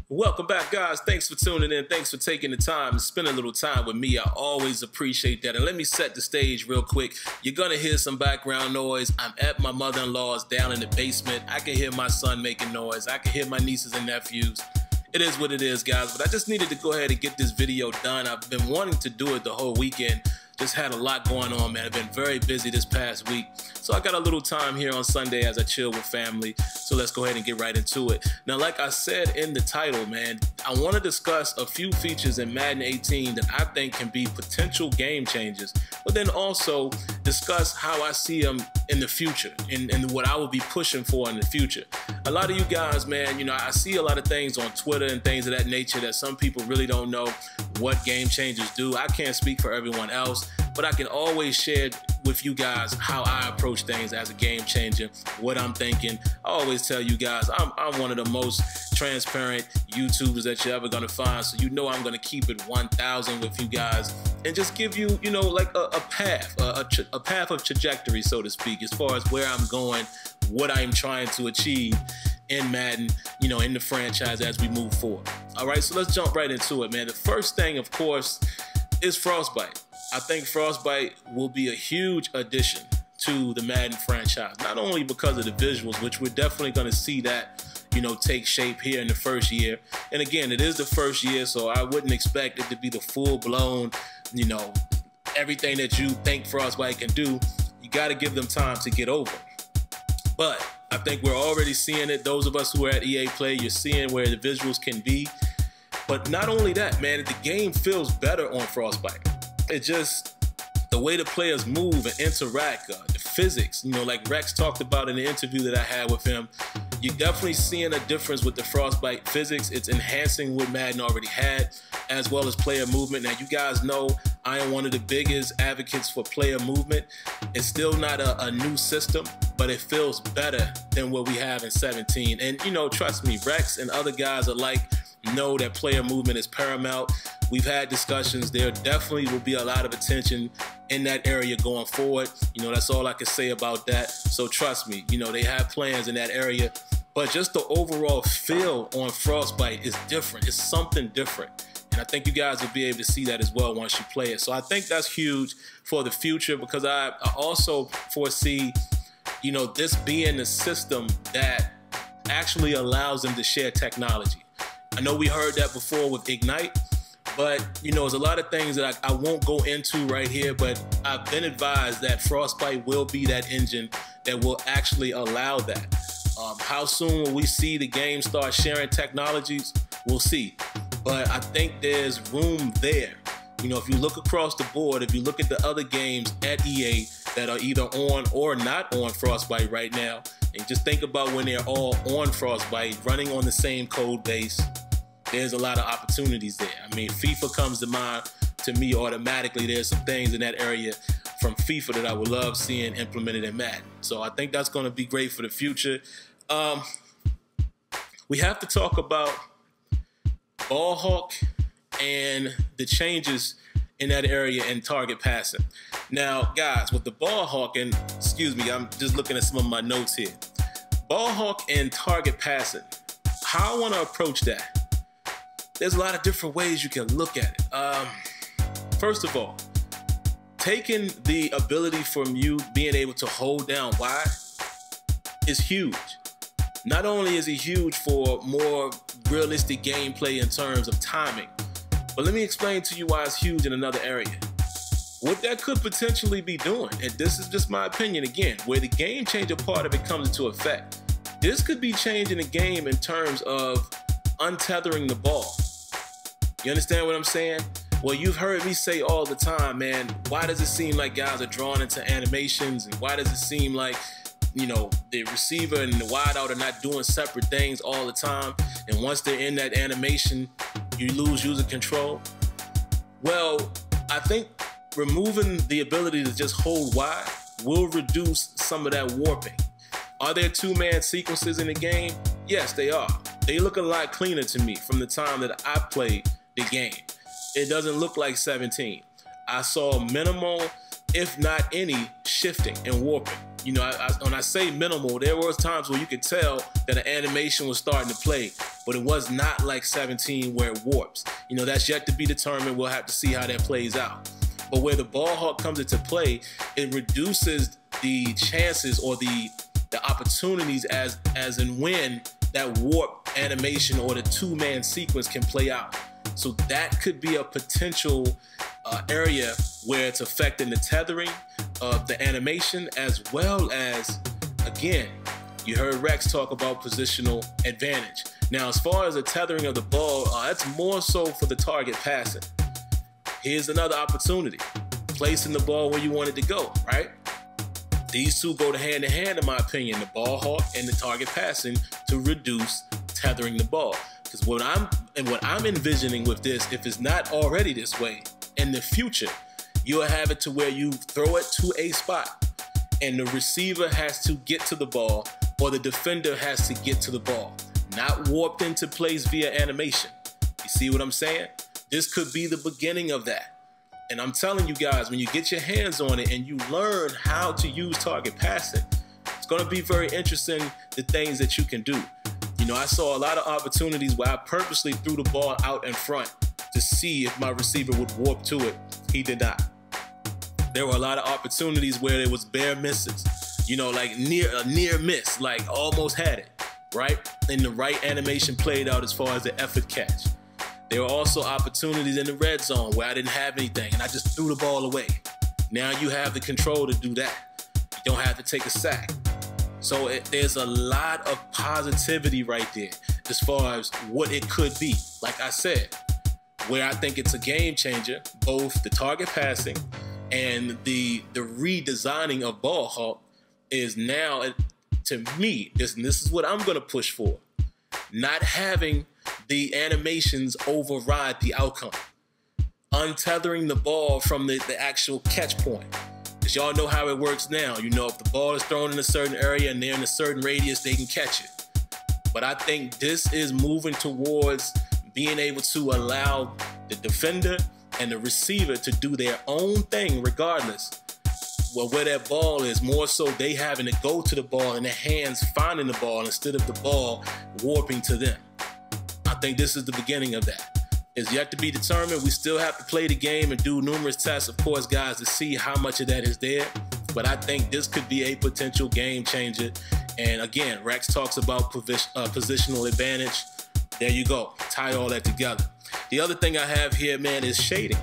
Welcome back, guys. Thanks for tuning in. Thanks for taking the time to spend a little time with me. I always appreciate that. And let me set the stage real quick. You're going to hear some background noise. I'm at my mother-in-law's down in the basement. I can hear my son making noise. I can hear my nieces and nephews. It is what it is, guys. But I just needed to go ahead and get this video done. I've been wanting to do it the whole weekend. Just had a lot going on, man. I've been very busy this past week. So I got a little time here on Sunday as I chill with family. So let's go ahead and get right into it. Now, like I said in the title, man, I want to discuss a few features in Madden 18 that I think can be potential game changers, but then also discuss how I see them in the future and what I will be pushing for in the future. A lot of you guys, man, you know, I see a lot of things on Twitter and things of that nature that some people really don't know what game changers do. I can't speak for everyone else, but I can always share with you guys how I approach things as a game changer, what I'm thinking. I always tell you guys, I'm one of the most transparent YouTubers that you're ever gonna find, so you know I'm gonna keep it 1,000 with you guys and just give you, you know, like a path of trajectory, so to speak, as far as where I'm going, what I'm trying to achieve in Madden, you know, in the franchise as we move forward. All right, so let's jump right into it, man. The first thing, of course, is Frostbite. I think Frostbite will be a huge addition to the Madden franchise, not only because of the visuals, which we're definitely going to see that, you know, take shape here in the first year. And again, it is the first year, so I wouldn't expect it to be the full-blown, you know, everything that you think Frostbite can do. You got to give them time to get over. But I think we're already seeing it. Those of us who are at EA Play, you're seeing where the visuals can be. But not only that, man, the game feels better on Frostbite. It's just the way the players move and interact, the physics, you know, like Rex talked about in the interview that I had with him. You're definitely seeing a difference with the Frostbite physics. It's enhancing what Madden already had, as well as player movement. Now, you guys know I am one of the biggest advocates for player movement. It's still not a new system, but it feels better than what we have in 17. And, you know, trust me, Rex and other guys alike know that player movement is paramount. We've had discussions. There definitely will be a lot of attention in that area going forward. You know, that's all I can say about that. So trust me, you know, they have plans in that area. But just the overall feel on Frostbite is different. It's something different. And I think you guys will be able to see that as well once you play it. So I think that's huge for the future, because I also foresee, you know, this being a system that actually allows them to share technology. I know we heard that before with Ignite, but, you know, there's a lot of things that I won't go into right here, but I've been advised that Frostbite will be that engine that will actually allow that. How soon will we see the game start sharing technologies? We'll see. But I think there's room there. You know, if you look across the board, if you look at the other games at EA that are either on or not on Frostbite right now, and just think about when they're all on Frostbite, running on the same code base, there's a lot of opportunities there. I mean, FIFA comes to mind to me automatically. There's some things in that area from FIFA that I would love seeing implemented in Madden. So I think that's going to be great for the future. We have to talk about ball hawk and the changes in that area in target passing. Now, guys, with the ball hawk, and excuse me, I'm just looking at some of my notes here. Ball hawk and target passing, how I want to approach that. There's a lot of different ways you can look at it. First of all, taking the ability from you being able to hold down wide is huge. Not only is it huge for more realistic gameplay in terms of timing, but let me explain to you why it's huge in another area. What that could potentially be doing, and this is just my opinion again, where the game changer part of it comes into effect, this could be changing the game in terms of untethering the ball. You understand what I'm saying? Well, you've heard me say all the time, man, why does it seem like guys are drawn into animations, and why does it seem like, you know, the receiver and the wideout are not doing separate things all the time, and once they're in that animation, you lose user control? Well, I think removing the ability to just hold wide will reduce some of that warping. Are there two-man sequences in the game? Yes, they are. They look a lot cleaner to me from the time that I played the game. It doesn't look like 17. I saw minimal, if not any, shifting and warping. You know, when I say minimal, there was times where you could tell that an animation was starting to play. but it was not like 17 where it warps. You know, that's yet to be determined. We'll have to see how that plays out. But where the ball hawk comes into play, it reduces the chances or the opportunities as in when that warp animation or the two-man sequence can play out. So that could be a potential area where it's affecting the tethering of the animation, as well as, again, you heard Rex talk about positional advantage. Now, as far as the tethering of the ball, that's more so for the target passing. Here's another opportunity. Placing the ball where you want it to go, right? These two go hand in hand, in my opinion, the ball hawk and the target passing, to reduce tethering the ball. Because what I'm envisioning with this, if it's not already this way, in the future, you'll have it to where you throw it to a spot and the receiver has to get to the ball, or the defender has to get to the ball, not warped into place via animation. You see what I'm saying? This could be the beginning of that. And I'm telling you guys, when you get your hands on it and you learn how to use target passing, it's going to be very interesting, the things that you can do. You know, I saw a lot of opportunities where I purposely threw the ball out in front to see if my receiver would warp to it. He did not. There were a lot of opportunities where it was bare misses, you know, like near miss, like almost had it, right? And the right animation played out as far as the effort catch. There were also opportunities in the red zone where I didn't have anything and I just threw the ball away. Now you have the control to do that. You don't have to take a sack. So there's a lot of positivity right there as far as what it could be. Like I said, where I think it's a game changer, both the target passing and the redesigning of ball hawk is now, to me, this is what I'm going to push for. Not having the animations override the outcome. Untethering the ball from the actual catch point. Because y'all know how it works now. You know, if the ball is thrown in a certain area and they're in a certain radius, they can catch it. But I think this is moving towards being able to allow the defender and the receiver to do their own thing regardless. Well, where that ball is, more so they having to go to the ball and their hands finding the ball instead of the ball warping to them. I think this is the beginning of that. It's yet to be determined. We still have to play the game and do numerous tests, of course, guys, to see how much of that is there. But I think this could be a potential game changer. And again, Rex talks about positional advantage. There you go. Tie all that together. The other thing I have here, man, is shading.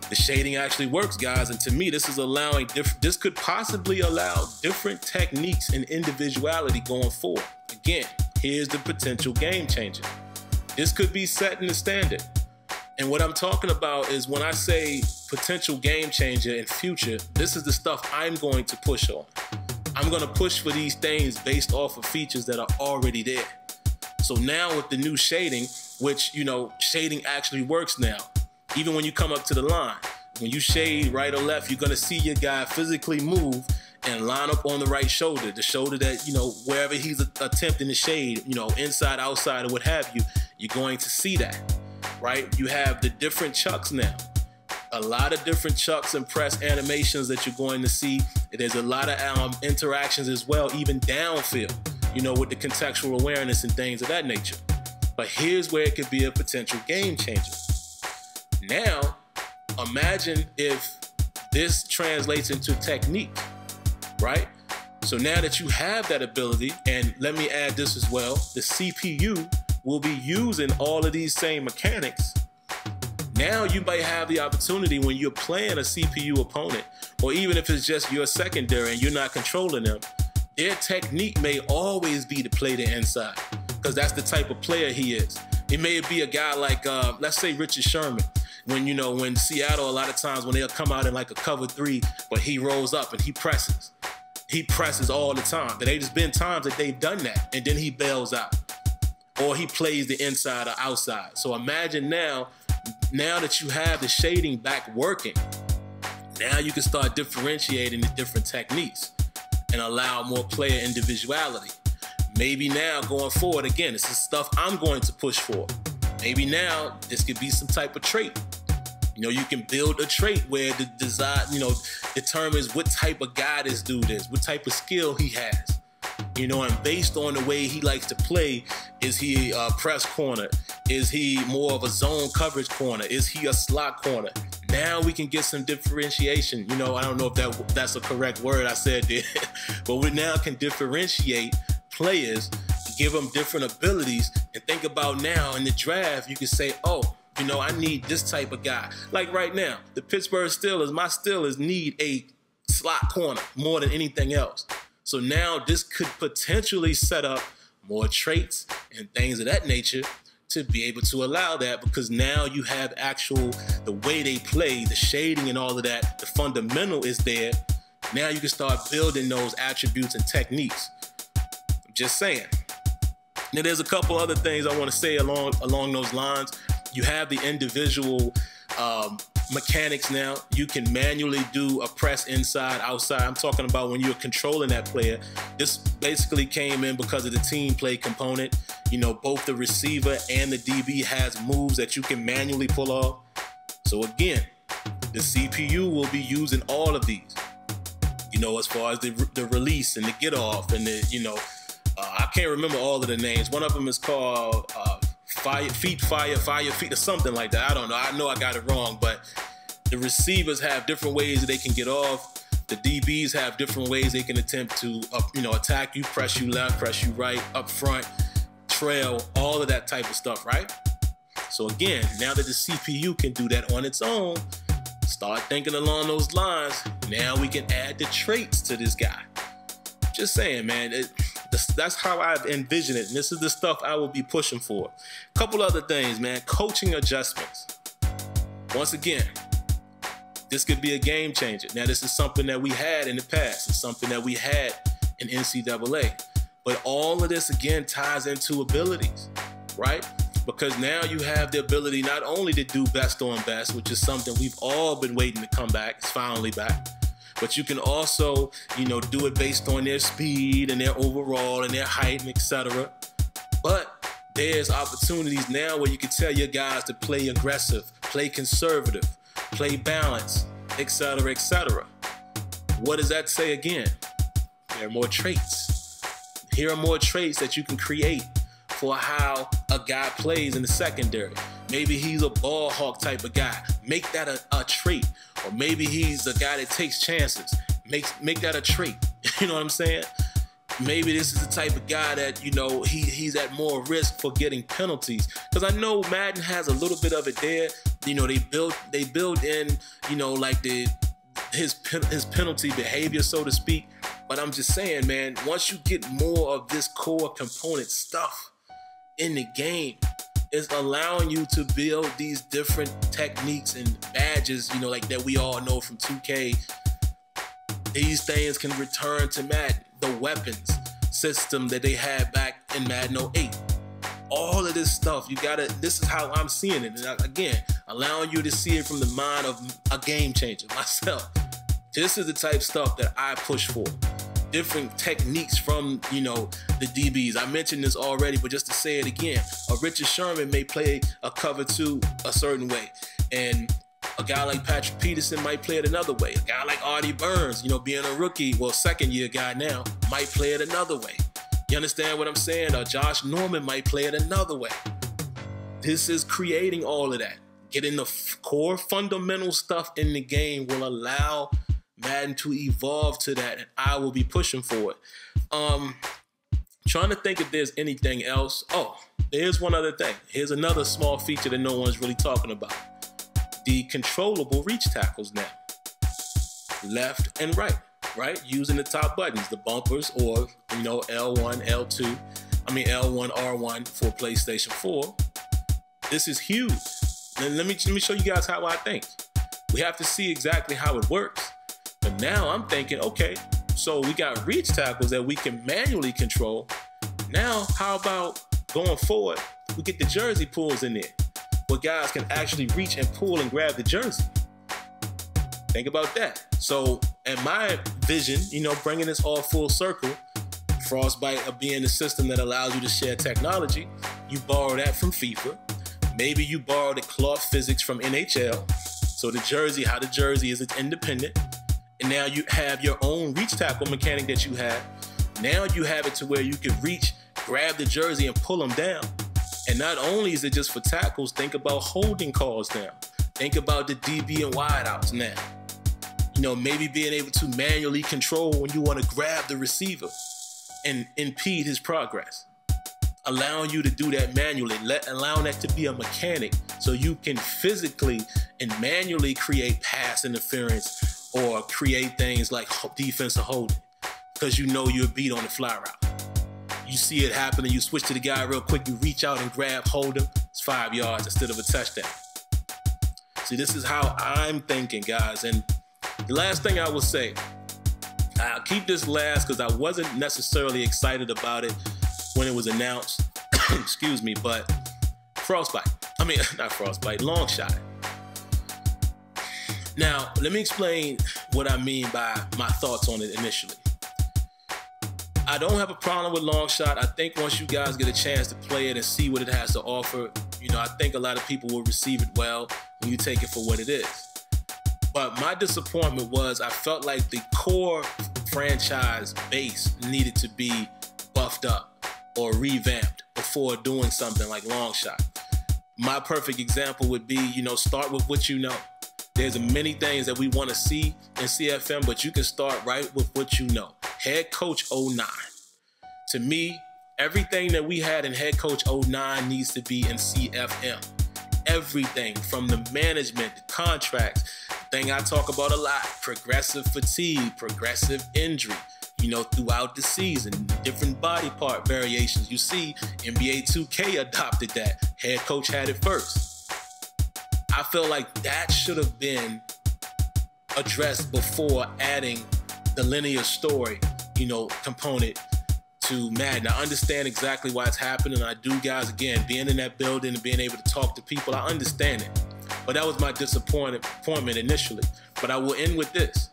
The shading actually works, guys. And to me, this is allowing this could possibly allow different techniques and individuality going forward. Again, here's the potential game changer. This could be setting the standard. And what I'm talking about is when I say potential game changer in future, this is the stuff I'm going to push on. I'm going to push for these things based off of features that are already there. So now with the new shading, which, you know, shading actually works now. Even when you come up to the line, when you shade right or left, you're going to see your guy physically move and line up on the right shoulder, the shoulder that, you know, wherever he's attempting to shade, you know, inside, outside, or what have you, you're going to see that, right? You have the different chucks now. A lot of different chucks and press animations that you're going to see. There's a lot of interactions as well, even downfield, you know, with the contextual awareness and things of that nature. But here's where it could be a potential game changer. Now, imagine if this translates into technique, right? So now that you have that ability, and let me add this as well, the CPU will be using all of these same mechanics. Now you might have the opportunity when you're playing a CPU opponent, or even if it's just your secondary and you're not controlling them, their technique may always be to play the inside, because that's the type of player he is. It may be a guy like, let's say Richard Sherman. When Seattle, a lot of times when they'll come out in like a cover 3, but he rolls up and he presses. He presses all the time. But there's been times that they've done that and then he bails out. Or he plays the inside or outside. So imagine now that you have the shading back working, now you can start differentiating the different techniques and allow more player individuality. Maybe now going forward, again, this is stuff I'm going to push for. Maybe now this could be some type of trait. You know, you can build a trait where the design, you know, determines what type of guy this dude is, what type of skill he has. You know, and based on the way he likes to play, is he a press corner? Is he more of a zone coverage corner? Is he a slot corner? Now we can get some differentiation. You know, I don't know if that's a correct word I said there, but we now can differentiate players, give them different abilities, and think about now in the draft, you can say, oh, you know, I need this type of guy. Like right now, the Pittsburgh Steelers, my Steelers need a slot corner more than anything else. So now this could potentially set up more traits and things of that nature to be able to allow that, because now you have the way they play, the shading and all of that, the fundamental is there. Now you can start building those attributes and techniques. I'm just saying. Now there's a couple other things I want to say along those lines. You have the individual mechanics now. You can manually do a press inside, outside. I'm talking about when you're controlling that player. This basically came in because of the team play component. You know, both the receiver and the DB has moves that you can manually pull off. So again, the CPU will be using all of these. You know, as far as the release and the get off and the, you know, I can't remember all of the names. One of them is called fire feet, or something like that. I don't know. I know I got it wrong, but the receivers have different ways that they can get off. The DBs have different ways they can attempt to, you know, attack you, press you left, press you right, up front, trail, all of that type of stuff, right? So again, now that the CPU can do that on its own, start thinking along those lines. Now we can add the traits to this guy. Just saying, man. That's how I've envisioned it, and this is the stuff I will be pushing for. A couple other things, man. Coaching adjustments. Once again, this could be a game changer. Now, this is something that we had in the past. It's something that we had in NCAA. But all of this, again, ties into abilities, right? Because now you have the ability not only to do best on best, which is something we've all been waiting to come back. It's finally back. But you can also, you know, do it based on their speed and their overall and their height and etc. But there's opportunities now where you can tell your guys to play aggressive, play conservative, play balance, etc., etc. What does that say again? There are more traits. Here are more traits that you can create for how a guy plays in the secondary. Maybe he's a ball hawk type of guy. Make that a trait. Or maybe he's a guy that takes chances. Make that a trait. You know what I'm saying? Maybe this is the type of guy that, you know, he's at more risk for getting penalties. Because I know Madden has a little bit of it there. You know, they build in, you know, like his penalty behavior, so to speak. But I'm just saying, man, once you get more of this core component stuff in the game, it's allowing you to build these different techniques and badges, you know, like that we all know from 2K. These things can return to Madden. The weapons system that they had back in Madden 08. All of this stuff, this is how I'm seeing it. And again, allowing you to see it from the mind of a game changer, myself. This is the type of stuff that I push for. Different techniques from, you know, the DBs. I mentioned this already, but just to say it again, a Richard Sherman may play a cover two a certain way, and a guy like Patrick Peterson might play it another way. A guy like Artie Burns, you know, being a rookie, well, second-year guy now, might play it another way. You understand what I'm saying? Or Josh Norman might play it another way. This is creating all of that. Getting the core fundamental stuff in the game will allow Madden to evolve to that, and I will be pushing for it. Trying to think if there's anything else. Oh, there's one other thing. Here's another small feature that no one's really talking about. The controllable reach tackles now. Left and right, using the top buttons, the bumpers, or, you know, L1, R1 for PlayStation 4. This is huge. And let me show you guys how I think. We have to see exactly how it works. But now I'm thinking, okay, so we got reach tackles that we can manually control. Now, how about going forward, we get the jersey pulls in there, where guys can actually reach and pull and grab the jersey. Think about that. So, in my vision, you know, bringing this all full circle, Frostbite being the system that allows you to share technology, you borrow that from FIFA. Maybe you borrow the cloth physics from NHL. So the jersey, how the jersey is, it's independent. And now you have your own reach tackle mechanic that you have. Now you have it to where you can reach, grab the jersey, and pull them down. And not only is it just for tackles, think about holding calls now. Think about the DB and wideouts now. You know, maybe being able to manually control when you want to grab the receiver and impede his progress. Allowing you to do that manually, allowing that to be a mechanic so you can physically and manually create pass interference or create things like defensive holding because you know you're beat on the fly route. You see it happen and you switch to the guy real quick, you reach out and grab, hold him, it's 5 yards instead of a touchdown. See, this is how I'm thinking, guys. And the last thing I will say, I'll keep this last because I wasn't necessarily excited about it when it was announced, excuse me, but long shot. Now, let me explain what I mean by my thoughts on it initially. I don't have a problem with long shot. I think once you guys get a chance to play it and see what it has to offer, you know, I think a lot of people will receive it well when you take it for what it is. But my disappointment was I felt like the core franchise base needed to be buffed up or revamped before doing something like long shot. My perfect example would be, you know, start with what you know. There's many things that we want to see in CFM, but you can start right with what you know. Head Coach 09. To me, everything that we had in Head Coach 09 needs to be in CFM. Everything from the management, the contracts, the thing I talk about a lot, progressive fatigue, progressive injury, you know, throughout the season, different body part variations. You see, NBA 2K adopted that. Head coach had it first. I feel like that should have been addressed before adding the linear story, you know, component to Madden. I understand exactly why it's happening. I do, guys, again, being in that building and being able to talk to people, I understand it. But that was my disappointment initially. But I will end with this.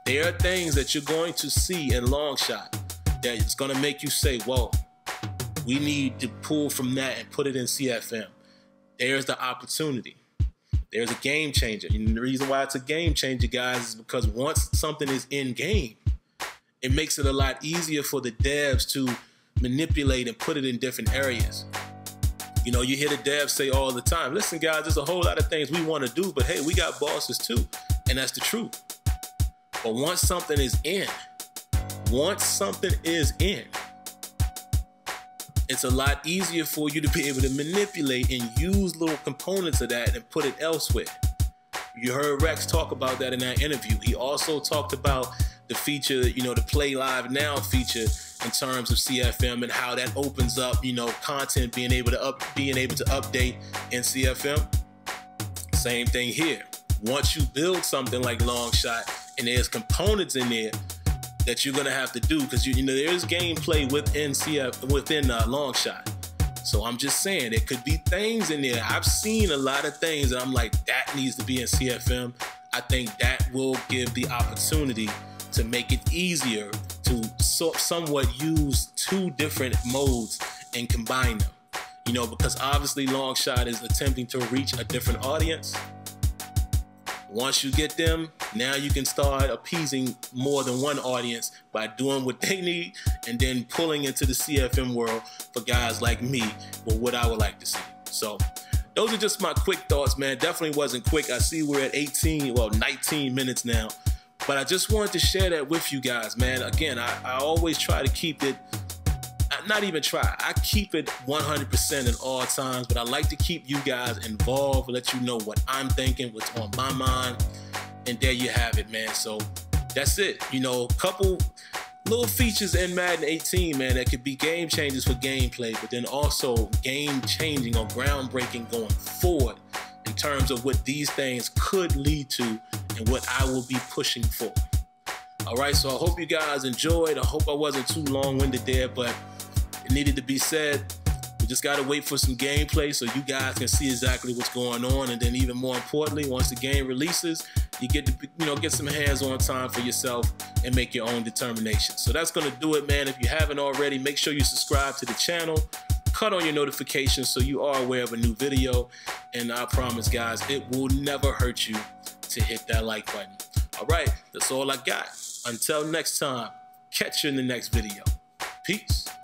There are things that you're going to see in long shot that it's going to make you say, whoa, we need to pull from that and put it in CFM. There's the opportunity. There's a game changer. And the reason why it's a game changer, guys, is because once something is in game, it makes it a lot easier for the devs to manipulate and put it in different areas. You know, you hear the devs say all the time, listen, guys, there's a whole lot of things we want to do, but hey, we got bosses too. And that's the truth. But once something is in, it's a lot easier for you to be able to manipulate and use little components of that and put it elsewhere. You heard Rex talk about that in that interview. He also talked about the feature, you know, the Play Live Now feature in terms of CFM and how that opens up, you know, content being able to update in CFM. Same thing here. Once you build something like long shot and there's components in there that you're gonna have to do, because you know there's gameplay within long shot. So I'm just saying there could be things in there. I've seen a lot of things and I'm like, that needs to be in CFM. I think that will give the opportunity to make it easier to somewhat use two different modes and combine them. You know, because obviously long shot is attempting to reach a different audience. Once you get them, now you can start appeasing more than one audience by doing what they need and then pulling into the CFM world for guys like me with what I would like to see. So those are just my quick thoughts, man. Definitely wasn't quick. I see we're at 19 minutes now. But I just wanted to share that with you guys, man. Again, I always try to keep it, not even try, I keep it 100% at all times, but I like to keep you guys involved, let you know what I'm thinking, what's on my mind, and there you have it, man. So that's it. You know, a couple little features in Madden 18, man, that could be game changers for gameplay, but then also game changing or groundbreaking going forward in terms of what these things could lead to and what I will be pushing for. All right, so I hope you guys enjoyed. I hope I wasn't too long-winded there, but it needed to be said. We just gotta wait for some gameplay so you guys can see exactly what's going on, and then even more importantly, once the game releases, you get to, you know, get some hands-on time for yourself and make your own determination. So that's gonna do it, man. If you haven't already, make sure you subscribe to the channel, cut on your notifications so you are aware of a new video, and I promise, guys, it will never hurt you to hit that like button. All right, that's all I got. Until next time, catch you in the next video. Peace.